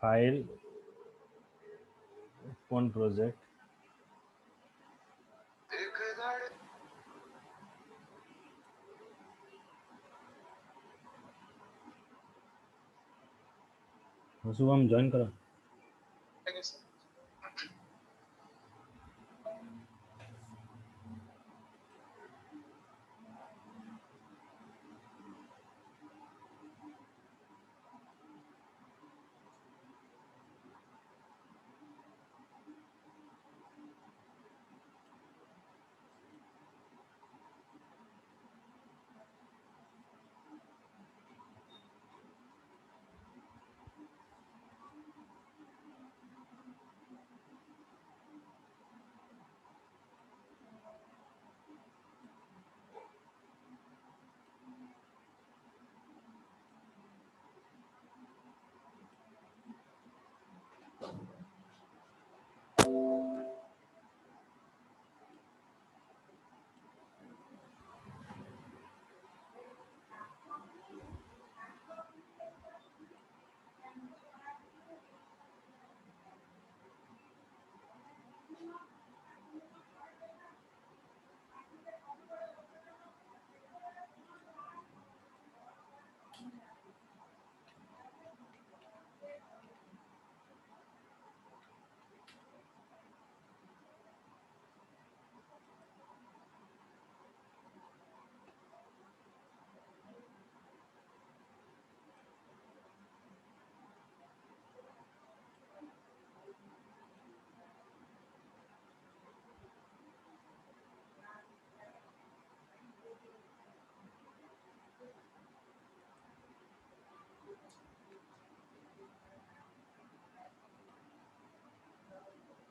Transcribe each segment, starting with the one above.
File open project Shubham join करो।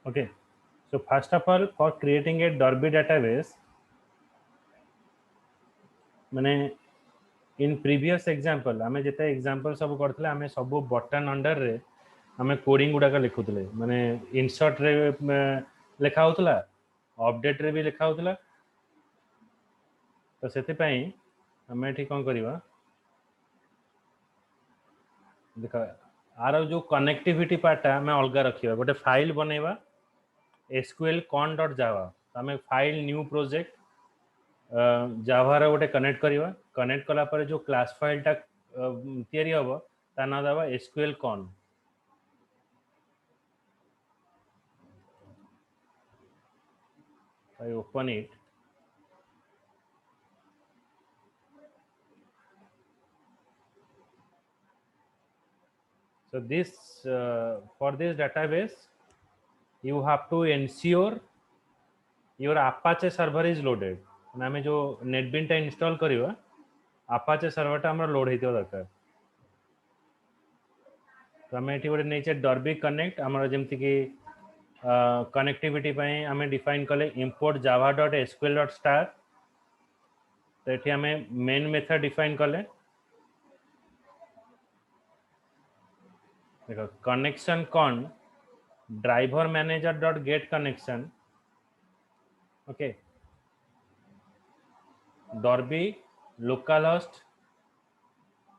Okay, so first of all, for creating a Derby database, माने in previous example आमे जेते example सब करथले आमे सब बटन अंडर रे आमे कोडिंग गुडा का लिखुतले माने इंसर्ट रे लिखा होतला अपडेट रे भी लिखा होतला तो सेते पई आमे एठी कोन करिवा देखा आरो जो कनेक्टिविटी पार्ट आमे अलगा रखिबा गोटे फाइल बनेबा sql.con.java आमे फाइल न्यू प्रोजेक्ट जावा रे गोटे कनेक्ट करिवा कनेक्ट कला पर जो क्लास फाइल टा तयारी हबो ता ना दबा sql con I open it so this for this database you have to ensure your apache server is loaded ना हमें जो netbeans टा इंस्टॉल करिवा apache server टा हमर लोड हेतियो दरकार तो हमें एठी गोटे नेचे डॉर्बी कनेक्ट हमर जेमति कि कनेक्टिविटी पई हमें डिफाइन कले import java.sql.star तो एठी हमें मेन मेथड डिफाइन कले देखो connection con driver manager dot get connection okay derby localhost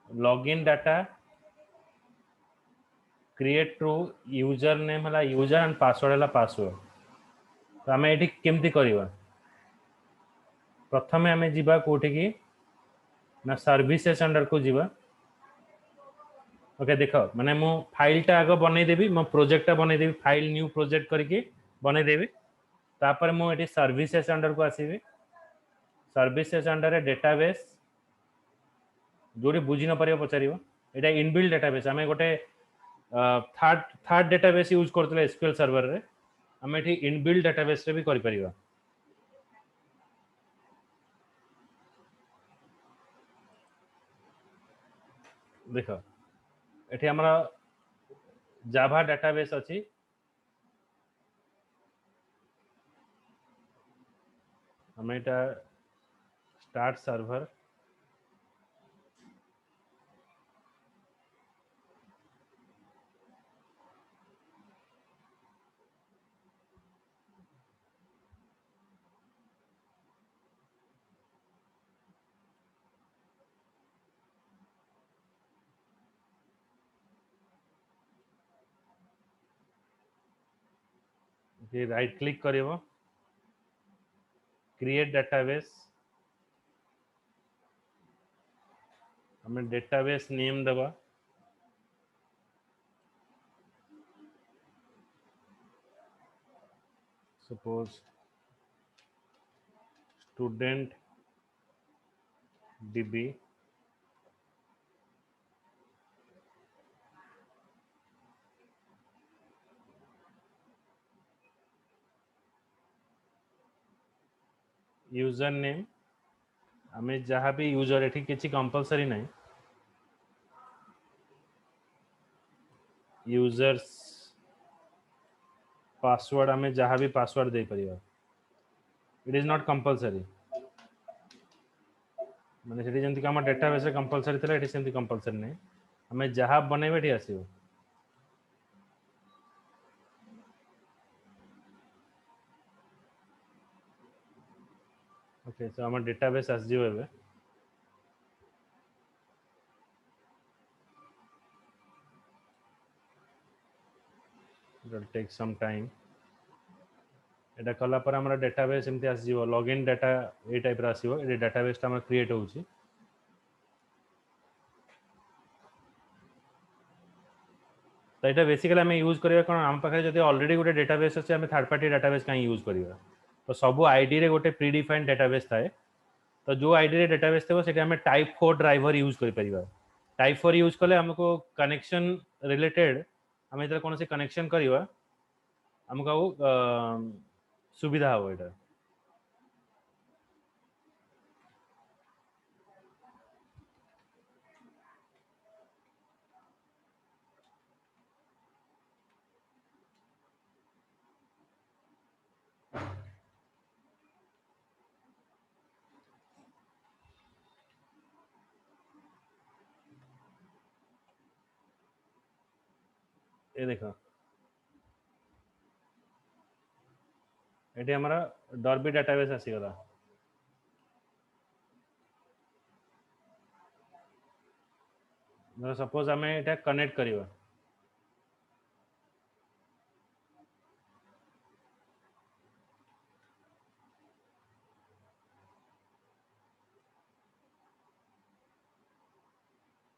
login data create to user name हला यूजर एंड पासवर्ड हला पासवर्ड तो हमें एठी केमती करिवा प्रथमे हमें जिबा कोठी की ना सर्विसेस अंडर को जिबा ओके देखो माने मो फाइल टा आगो बनै देबी मो प्रोजेक्ट टा बनै देबी फाइल न्यू प्रोजेक्ट करके बनै देबी तापर मो एठी सर्विसेस अंडर को आसीबी सर्विसेस अंडर डेटाबेस जोडी बुझी न परियो पचारियो एटा इनबिल्ट डेटाबेस हमें गोटे थर्ड डेटाबेस यूज करतले एसक्यूएल सर्वर रे हमें एठी इनबिल्ट डेटाबेस रे भी करि परिबा देखो एठी हमरा जावा डेटाबेस अछि हमें एटा स्टार्ट सर्वर ये राइट क्लिक करिवो क्रिएट डेटाबेस हमें डेटाबेस नेम दबा suppose student dB user name हमें जहाँ भी यूजर एठी किसी कंपलसरी नहीं यूजर्स पासवर्ड हमें जहाँ भी पासवर्ड दे परिया इट इज नॉट कंपलसरी माने सेठी जेंति हम डेटाबेस कंपलसरी थिला एठी सेंति कंपलसरी नहीं हमें जहाँ बनेबे एठी आसीबो ओके सो हम डेटाबेस आस जिवो एबे it will take some time एटा कला पर हमरा डेटाबेस एमती आस जिवो लॉगिन डाटा ए टाइप रा आसीबो ए डेटाबेस ता हम क्रिएट होउची तो ये बेसिकली आम यूज करिया कोन आम पाखे जदि ऑलरेडी गोटे डेटाबेस अछि आम थर्ड पार्टी डेटाबेस काई यूज करिया तो सब आईडी रे गोटे प्री डिफाइंड डेटाबेस थाए तो जो आईडी रे डेटाबेस थेबो सेठी आम टाइप 4 ड्राइवर यूज करि परिबा टाइप 4 यूज कले हमको कनेक्शन रिलेटेड हम इधर कोनोसी कनेक्शन करिवा हमको सुविधा हो एटा ये देखो एटी हमारा डॉर्बी डेटाबेस आसी गला मतलब सपोज हमें एटा कनेक्ट करिवा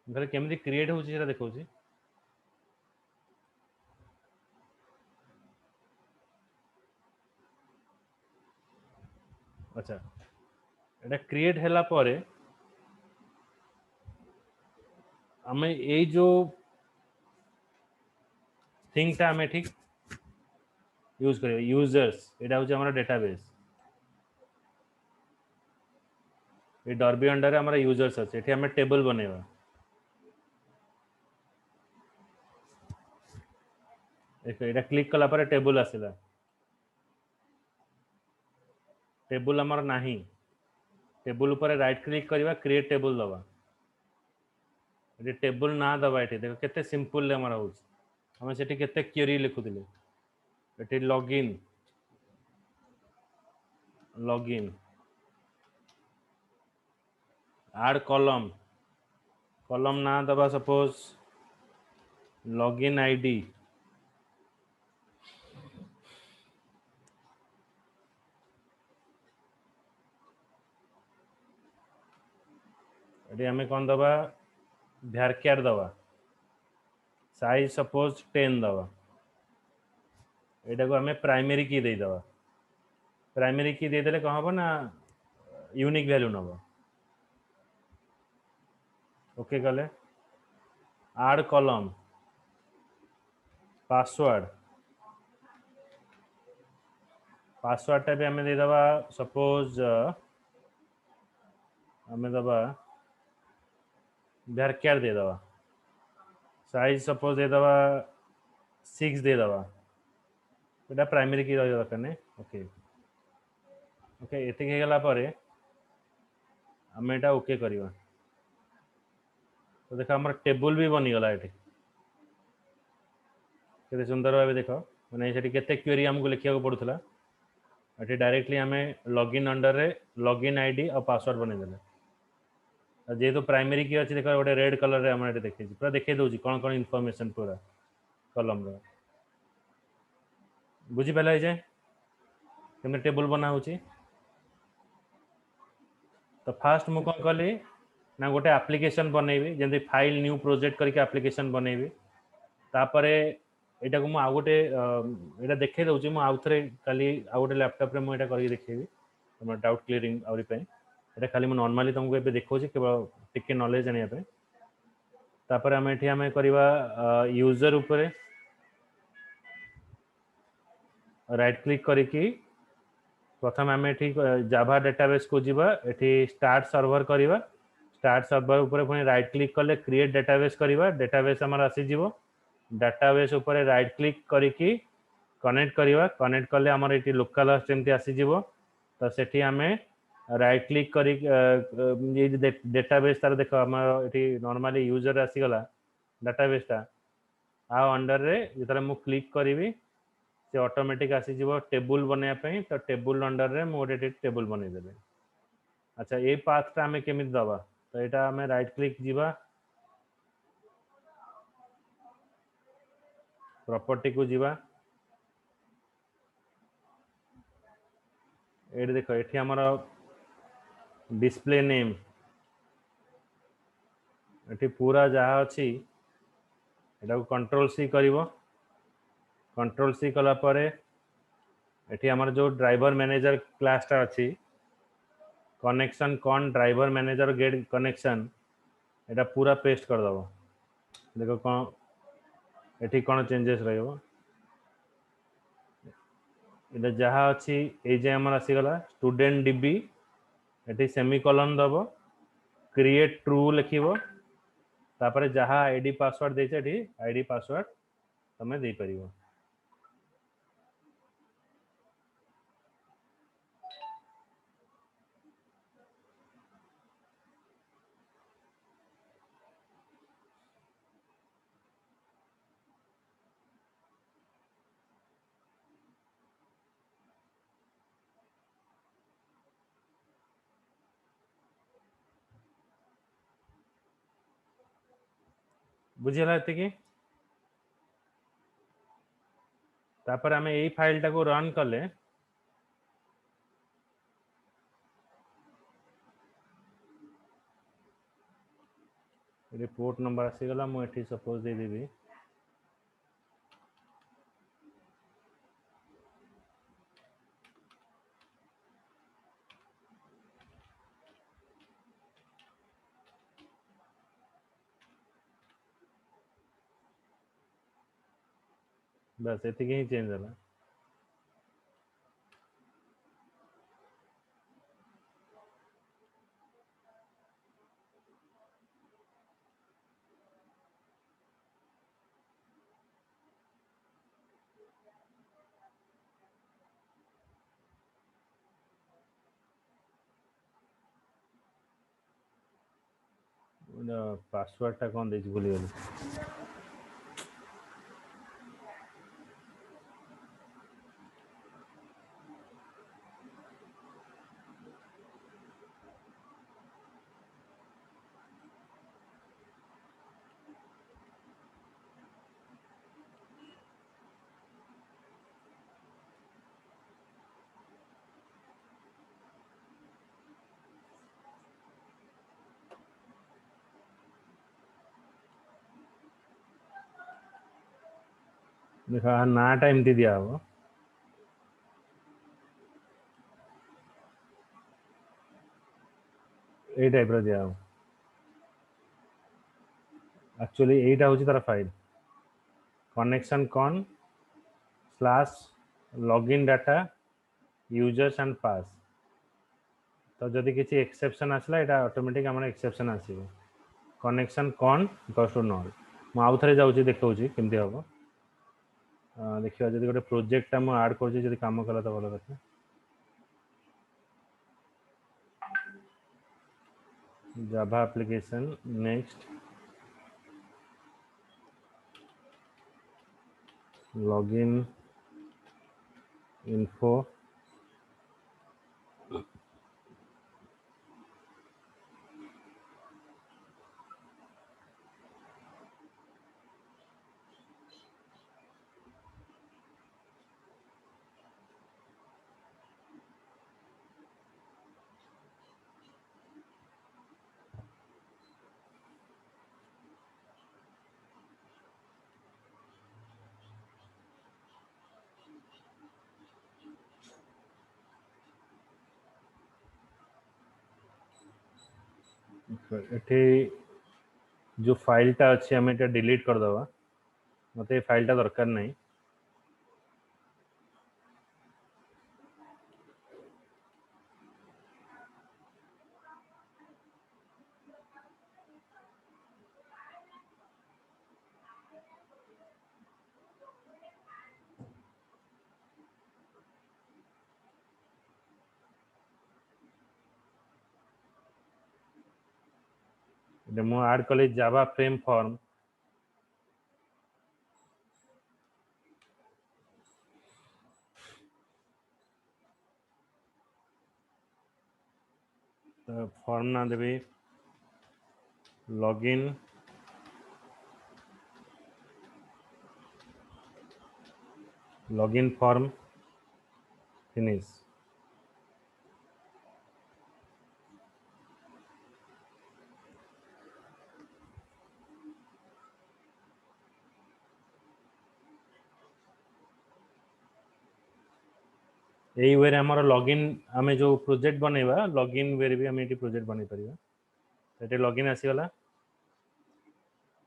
घर केमती क्रिएट होउची सेटा देखौची अच्छा एटा क्रिएट हैला परे हमें ए जो थिंग ता हमें ठीक यूज करियो यूजर्स एटा होची हमारा डेटाबेस ये डॉर्बी अंडर रे हमारा यूजर्स अछि एठी हमें टेबल बनेवा एटा क्लिक कला परे टेबल आसिला टेबल हमर नाही टेबल ऊपर राइट क्लिक करिवा क्रिएट टेबल दबा ये टेबल ना दबा एठी देखो केते सिंपल ले हमरा होउछ हम सेठी केते क्वेरी लिखुतिले एठी लॉगिन ऐड कॉलम ना दबा सपोज लॉगिन आईडी एठी हमें कोन दबा भ्यारक्यार दबा साइज सपोज 10 दबा एटा को हमें प्राइमरी की दे दबा प्राइमरी की दे देले कहां ना यूनिक वैल्यू नबा ओके गले ऐड कॉलम पासवर्ड टा भी हमें दे दबा सपोज हमें दबा भ्यारक्यार दे दबा साइज सपोज दे दबा 6 दे दबा एटा प्राइमरी की रही दरकार ने ओके ओके एतिक हे गला परे हमें एटा ओके करिवा तो देखो हमर टेबल भी बनी गला एठी केते सुंदर भाबे देखो माने सेठी केते क्वेरी हमको लिखिया को पड़ुथला एठी डायरेक्टली हमें लॉगिन अंडर रे लॉगिन आईडी और पासवर्ड बने देले जे तो प्राइमरी की अछि देखो गोटे रेड कलर रे हम एठी देखै छी पूरा देखै दउची कोन कोन इन्फॉर्मेशन पूरा कॉलम रे बुझी पाले जे केमते टेबल बना होची तो फास्ट मु कोन कली ना गोटे एप्लिकेशन बनैबी जेंति फाइल न्यू प्रोजेक्ट करके एप्लिकेशन बनैबी तापरे एटा को मु आ गोटे एटा देखे दउची मु आउ थरे खाली आ गोटे लैपटॉप रे मु एटा करके देखेबी हमर डाउट क्लियरिंग आउरी पे एटा खाली मु नॉर्मली तुमको एबे देखौची केवल टिके नॉलेज आनिया पे तापरे हम एठी हमें करबा यूजर ऊपर राइट क्लिक करके प्रथम आम एठी जावा डेटाबेस को जीवा एठी स्टार्ट सर्वर करबा स्टार्ट सर्वर ऊपर पुनी राइट क्लिक करले क्रिएट डेटाबेस करबा डेटाबेस हमर आसी जीवो डेटाबेस ऊपर राइट क्लिक करके कनेक्ट करबा कनेक्ट करले हमर एठी लोकल होस्ट एमती आसी जीवो तो सेठी हमें राइट क्लिक करी ये डेटाबेस तार देखो हमर एठी नॉर्मली यूजर आसी गला डेटाबेस ता आ अंडर रे जेतरा मु क्लिक करबी से ऑटोमेटिक आसी जीवो टेबल बने पे तो टेबल अंडर रे मु गोटे टेबल बने देबे अच्छा ए पाथ ता हमें केमित दबा तो एटा हमें राइट क्लिक जीवा प्रॉपर्टी को जीवा एट देखो एठी हमर डिस्प्ले नेम एठी पूरा जहाँ अच्छी एटा को कंट्रोल सी करिवो कंट्रोल सी कला परे एठी हमर जो ड्राइवर मैनेजर क्लास टा अच्छी कनेक्शन कौन ड्राइवर मैनेजर गेट कनेक्शन एटा पूरा पेस्ट कर दबो देखो कौन एठी कौन चेंजेस रहिबो एटा जहाँ अच्छी ए जे हमर आसी गला स्टूडेंट डीबी एठी सेमीकोलन दबो क्रिएट ट्रू लिखिबो तापरे जहाँ आईडी पासवर्ड देछे एठी आईडी पासवर्ड तमे दे परिबो बुझिला एते की तापर हमें यही फाइल टा को रन कले रिपोर्ट नंबर आसी गला मु एठी सपोज दे देबी बस एति ही चेंज होला पासवर्ड टा कौन देछि भूली गेली देखा ना टाइम दी दिया हो ए टाइप रो दिया हो एक्चुअली एटा होची तार file connection con slash login data users and pass तो जदि किसी एक्सेप्शन आसला एटा ऑटोमेटिक हमर एक्सेप्शन आसीबो connection con equals to null मु आउ थरे जाउची देखौची केमती हबो देखियो जदि गोटे प्रोजेक्ट टा मु ऐड करची जदि काम कला त भलो कथा Java application next login info एठी जो फाइलटा अच्छी आम एटा डिलीट करदे मत ये फाइलटा दरकार नहीं मु ऐड कली जावा फ्रेम फॉर्म फॉर्म ना देवी लॉगिन फॉर्म फिनिश यही वे आमर लॉगिन आम जो प्रोजेक्ट बनैबा लॉगिन वे भी आम ये प्रोजेक्ट बन पार ये लॉगिन आसीगला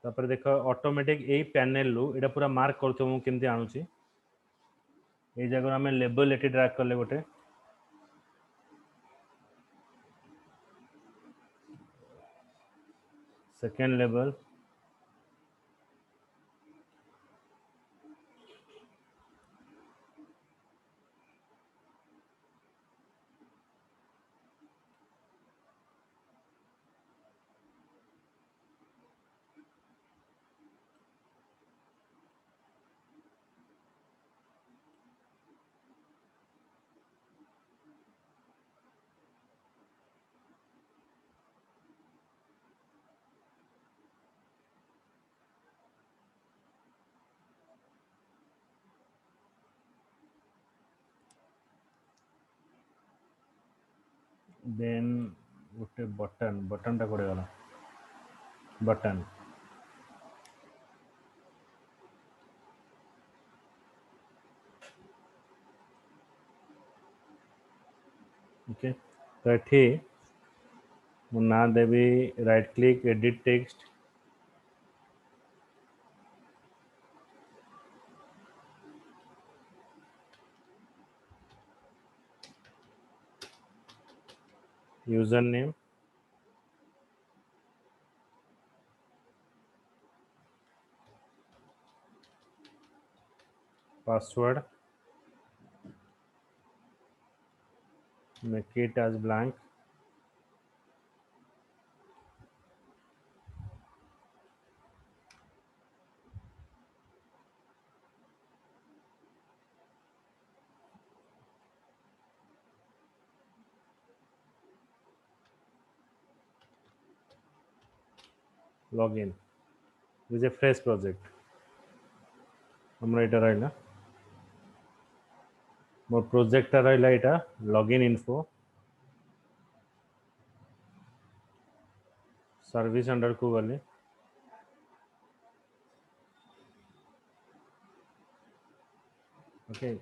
तापर देख ऑटोमेटिक यही पैनल रु एटा पूरा मार्क कर केमती आणुची ये जगह आम लेबल ये ड्रैग कले गोटे सेकेंड लेबल देन गोटे बटन बटन टा कोड़े गला बटन ओके तो ये मु ना देवी right click edit text user name password make it as blank login this is a fresh project हमरा इटा रहिला मोर प्रोजेक्ट रहिला इटा लॉगिन इन्फो सर्विस अंडर को गले ओके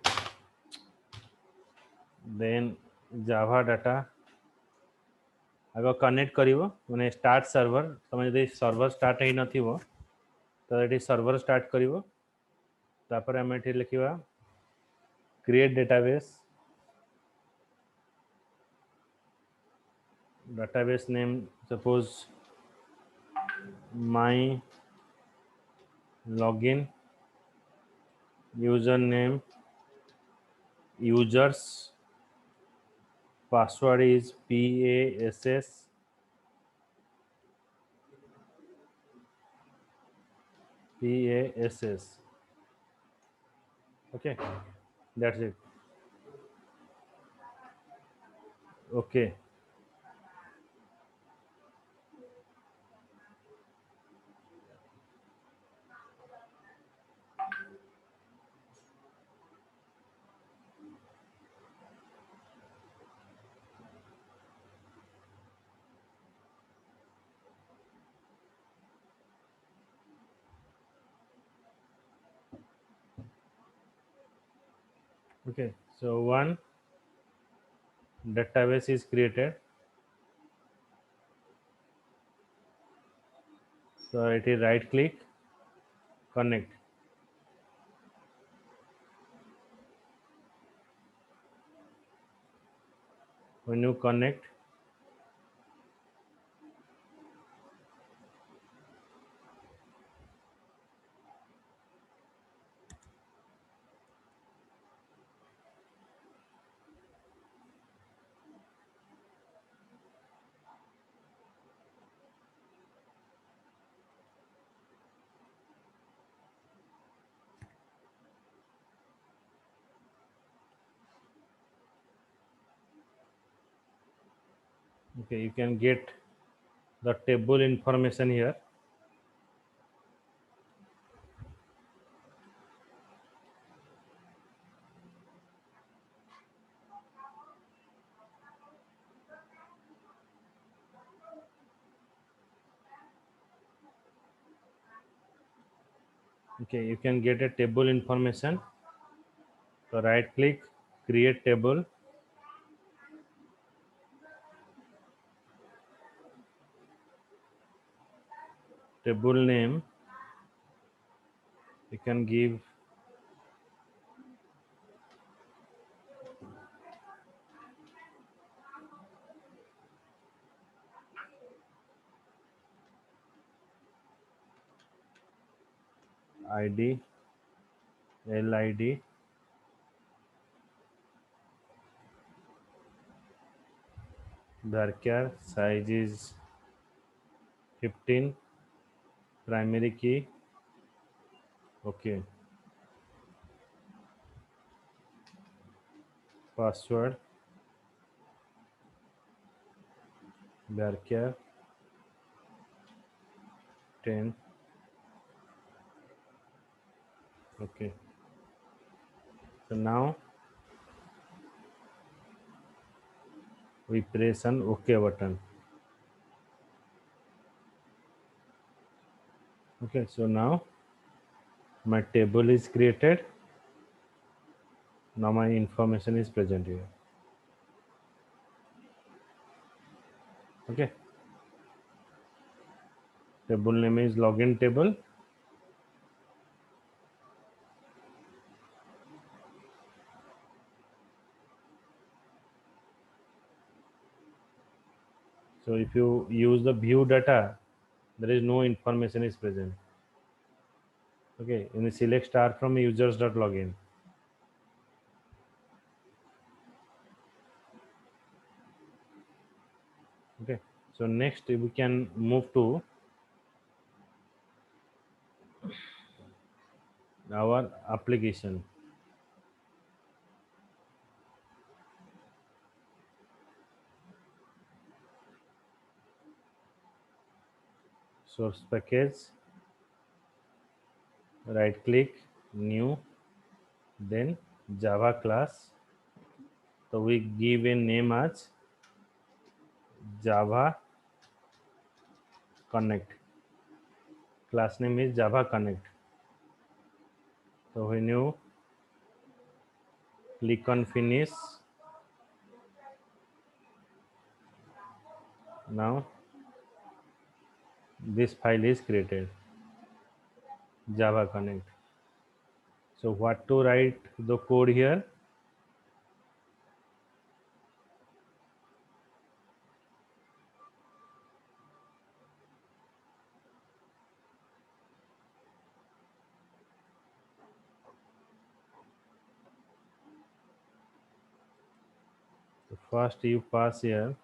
देन जावा डाटा आगे कनेक्ट करिवो माने स्टार्ट सर्वर तुम यदि सर्वर स्टार्ट है नथिवो तो ये सर्वर स्टार्ट करिवो तापर हम एठी लिखिबा create database name suppose my login username users password is PASS okay that's it okay okay so 1 database is created So it is right click, connect. When you connect, okay, you can get the table information here. Okay, you can get a table information. So right click, create table. Table name, you can give ID, LID, varchar, size is 15, primary key, okay, password, varchar 10, okay. So now we press an OK button. Okay, so now my table is created. Now my information is present here. Okay, table name is login table. So if you use the view data, there is no information is present. Okay, in the select star from users.login. Okay, so next we can move to our application. Source package, right click, new, then Java class. So we give a name as Java Connect. Class name is Java Connect. So when you click on finish, now this file is created, Java Connect. So what to write the code here? So first you pass here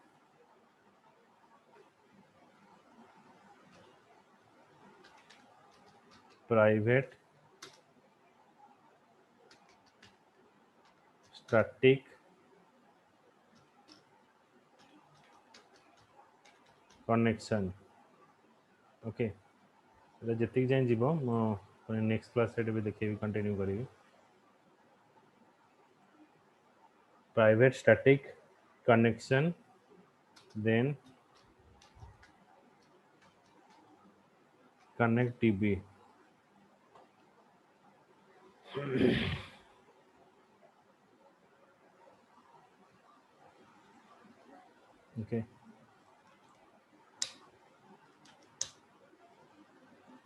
private static connection. Okay, ଏଟା ଯେତିକି ଯାଏଁ ଯିବ ମୁଁ ପୁଣି next କ୍ଲାସରେ ବି ଦେଖେଇବି, କଣ୍ଟିନ୍ୟू କରିବି। Private static connection, then connect DB. Okay,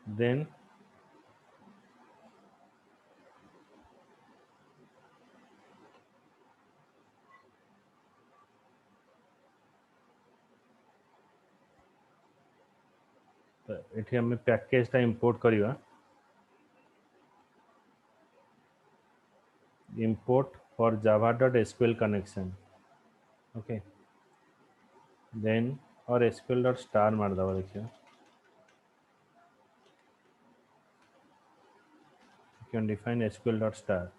then एठी हमें पैकेज टा import करिवा import for java.sql connection. Okay, then or sql.star मार दवा देखिए, you can define sql.star.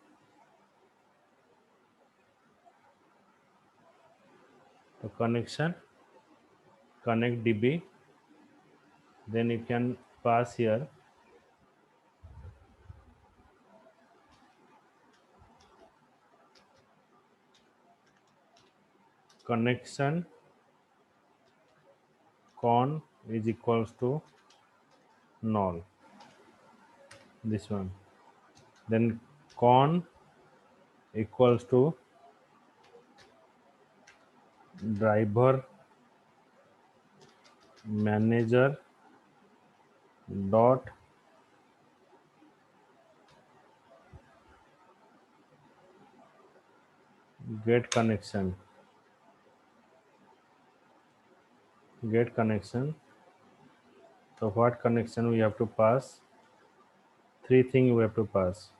तो connection connect db, then you can pass here connection con is equals to null, this one, then con equals to driver manager dot get connection, get connection. So what connection we have to pass? Three things we have to pass.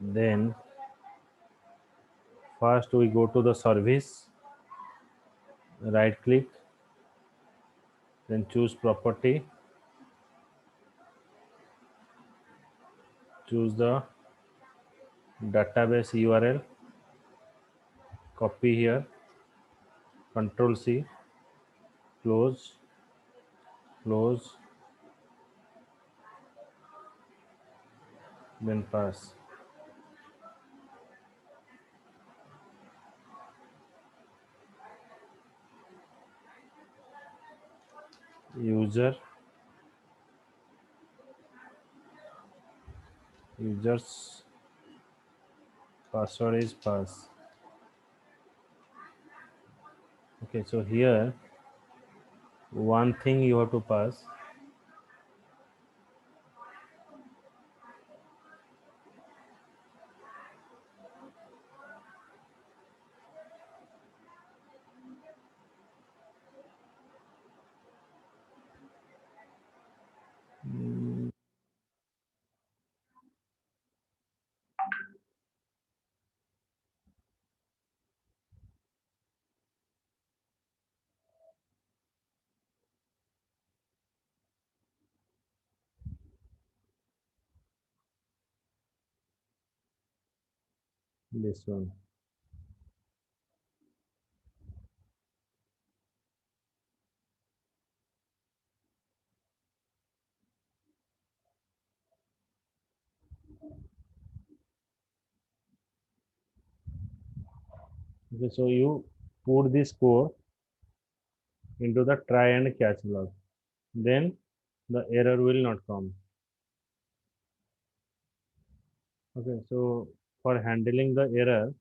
Then first we go to the service, right click, then choose property, choose the database URL, copy here, Control C, close, close, then pass. User's password is pass. Okay, so here one thing you have to pass. This one. Okay, so you put this code into the try and catch block. Then the error will not come. Okay, so for handling the error,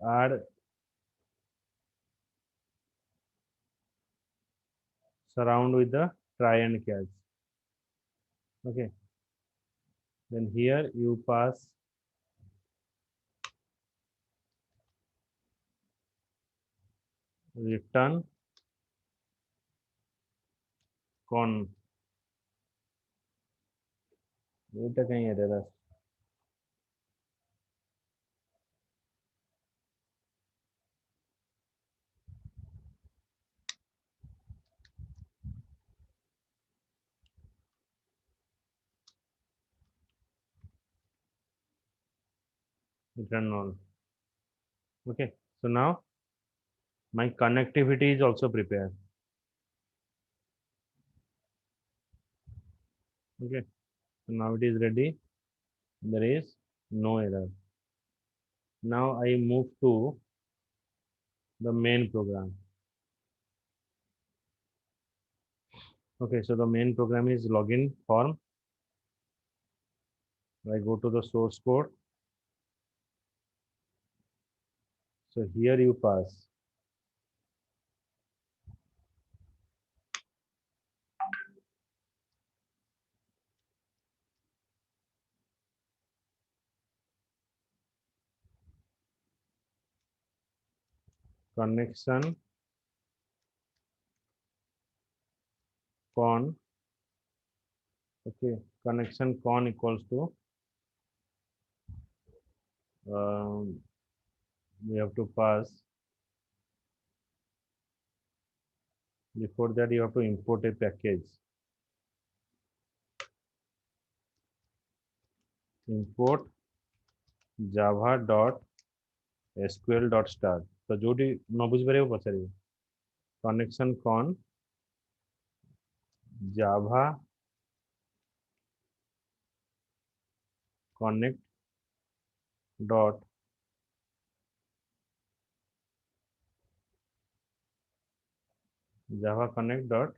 add surround with the try and catch. Okay, then here you pass return con. এটা कहीं error আছে, return null. Okay, so now my connectivity is also prepared. Okay, so now it is ready. There is no error. Now I move to the main program. Okay, so the main program is login form. I go to the source code. So here you pass connection con. Okay, connection con equals to we have to pass. Before that, you have to import a package. Import java.sql.start. तो जो न बुझे पचार connection con java connect dot java connect dot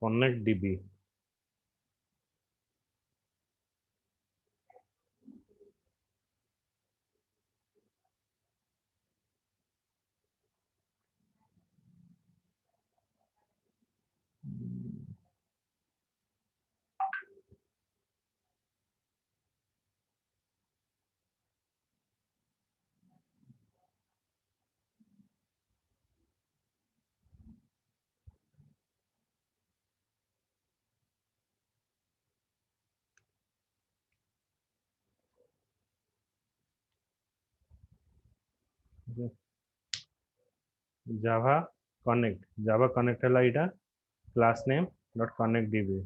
connect db. Java connect है इटा class name dot connect db.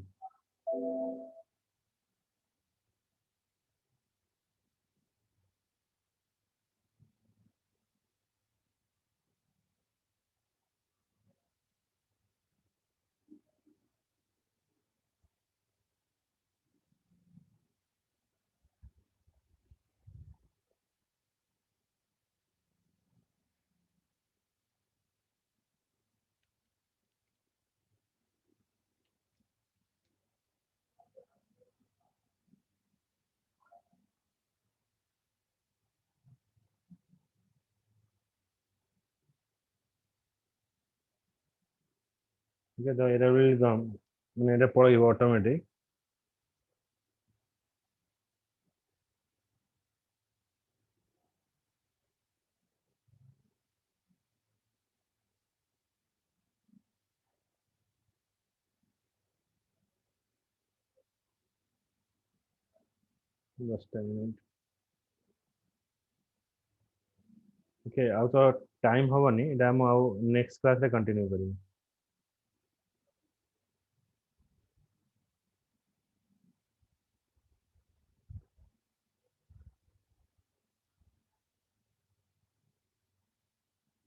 ठीक है, तो error will come मैंने एरर पड़े automatic. Just a minute. Okay, आउ तो टाइम हबनी एटा हम आउ नेक्स्ट क्लास रे कंटिन्यू करी.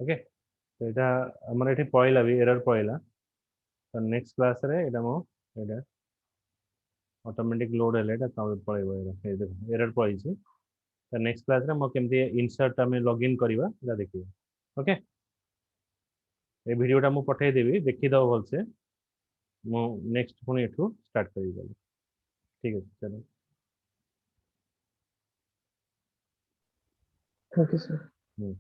ओके, तो एटा हमर एठी पळिला भी एरर पळिला. तो नेक्स्ट क्लास रे एटा मो एटा ऑटोमेटिक लोड हेले एटा तमे पळिबो एटा. ए देखो एरर पळिछि. तो नेक्स्ट क्लास रे मो केमती इंसर्ट हमें लॉगिन करबा एटा देखिबो. ओके, ए वीडियोटा मु पठाई देबी देखि दो भलसे. मु नेक्स्ट पुणी एठू स्टार्ट करी. ठीक है, चलो. Thank you sir. हम्म.